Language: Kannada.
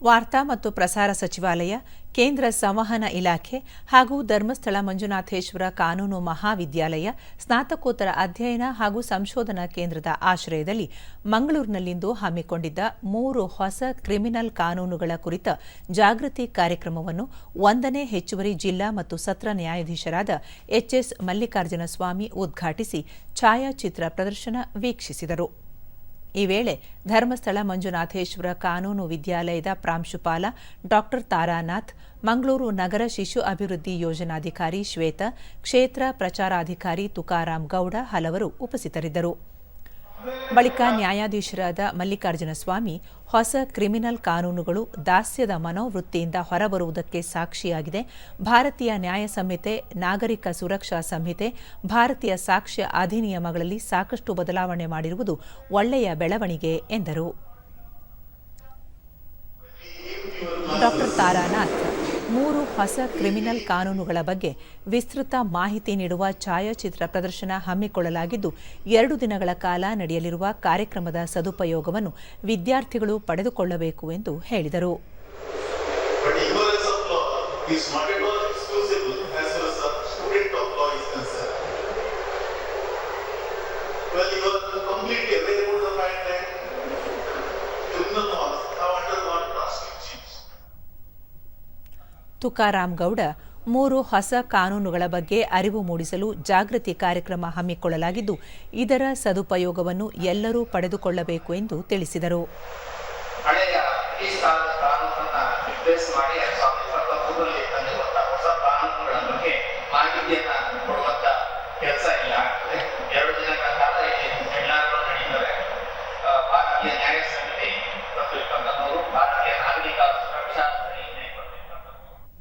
ವಾರ್ತಾ ಮತ್ತು ಪ್ರಸಾರ ಸಚಿವಾಲಯ, ಕೇಂದ್ರ ಸಂವಹನ ಇಲಾಖೆ ಹಾಗೂ ಧರ್ಮಸ್ಥಳ ಮಂಜುನಾಥೇಶ್ವರ ಕಾನೂನು ಮಹಾವಿದ್ಯಾಲಯ ಸ್ನಾತಕೋತ್ತರ ಅಧ್ಯಯನ ಹಾಗೂ ಸಂಶೋಧನಾ ಕೇಂದ್ರದ ಆಶ್ರಯದಲ್ಲಿ ಮಂಗಳೂರಿನಲ್ಲಿಂದು ಹಮ್ಮಿಕೊಂಡಿದ್ದ 3 ಹೊಸ ಕ್ರಿಮಿನಲ್ ಕಾನೂನುಗಳ ಕುರಿತ ಜಾಗೃತಿ ಕಾರ್ಯಕ್ರಮವನ್ನು 1ನೇ ಹೆಚ್ಚುವರಿ ಜಿಲ್ಲಾ ಮತ್ತು ಸತ್ರ ನ್ಯಾಯಾಧೀಶರಾದ ಎಚ್ಎಸ್ ಮಲ್ಲಿಕಾರ್ಜುನ ಸ್ವಾಮಿ ಉದ್ಘಾಟಿಸಿ ಛಾಯಾಚಿತ್ರ ಪ್ರದರ್ಶನ ವೀಕ್ಷಿಸಿದರು. ಈ ವೇಳೆ ಧರ್ಮಸ್ಥಳ ಮಂಜುನಾಥೇಶ್ವರ ಕಾನೂನು ವಿದ್ಯಾಲಯದ ಪ್ರಾಂಶುಪಾಲ ಡಾ ತಾರಾನಾಥ್, ಮಂಗಳೂರು ನಗರ ಶಿಶು ಅಭಿವೃದ್ಧಿ ಯೋಜನಾಧಿಕಾರಿ ಶ್ವೇತಾ, ಕ್ಷೇತ್ರ ಪ್ರಚಾರಾಧಿಕಾರಿ ತುಕಾರಾಂ ಗೌಡ ಹಲವರು ಉಪಸ್ಥಿತರಿದ್ದರು. ಬಳಿಕ ನ್ಯಾಯಾಧೀಶರಾದ ಮಲ್ಲಿಕಾರ್ಜುನ ಸ್ವಾಮಿ, ಹೊಸ ಕ್ರಿಮಿನಲ್ ಕಾನೂನುಗಳು ದಾಸ್ಯದ ಮನೋವೃತ್ತಿಯಿಂದ ಹೊರಬರುವುದಕ್ಕೆ ಸಾಕ್ಷಿಯಾಗಿದೆ. ಭಾರತೀಯ ನ್ಯಾಯ ಸಂಹಿತೆ, ನಾಗರಿಕ ಸುರಕ್ಷಾ ಸಂಹಿತೆ, ಭಾರತೀಯ ಸಾಕ್ಷ್ಯ ಅಧಿನಿಯಮಗಳಲ್ಲಿ ಸಾಕಷ್ಟು ಬದಲಾವಣೆ ಮಾಡಿರುವುದು ಒಳ್ಳೆಯ ಬೆಳವಣಿಗೆ ಎಂದರು. ಡಾ ತಾರಾನಾಥ್ 3 ಹೊಸ ಕ್ರಿಮಿನಲ್ ಕಾನೂನುಗಳ ಬಗ್ಗೆ ವಿಸ್ತೃತ ಮಾಹಿತಿ ನೀಡುವ ಛಾಯಾಚಿತ್ರ ಪ್ರದರ್ಶನ ಹಮ್ಮಿಕೊಳ್ಳಲಾಗಿದ್ದು, 2 ದಿನಗಳ ಕಾಲ ನಡೆಯಲಿರುವ ಕಾರ್ಯಕ್ರಮದ ಸದುಪಯೋಗವನ್ನು ವಿದ್ಯಾರ್ಥಿಗಳು ಪಡೆದುಕೊಳ್ಳಬೇಕು ಎಂದು ಹೇಳಿದರು. ತುಕಾರಾಂ ಗೌಡ 3 ಹೊಸ ಕಾನೂನುಗಳ ಬಗ್ಗೆ ಅರಿವು ಮೂಡಿಸಲು ಜಾಗೃತಿ ಕಾರ್ಯಕ್ರಮ ಹಮ್ಮಿಕೊಳ್ಳಲಾಗಿದ್ದು, ಇದರ ಸದುಪಯೋಗವನ್ನು ಎಲ್ಲರೂ ಪಡೆದುಕೊಳ್ಳಬೇಕು ಎಂದು ತಿಳಿಸಿದರು.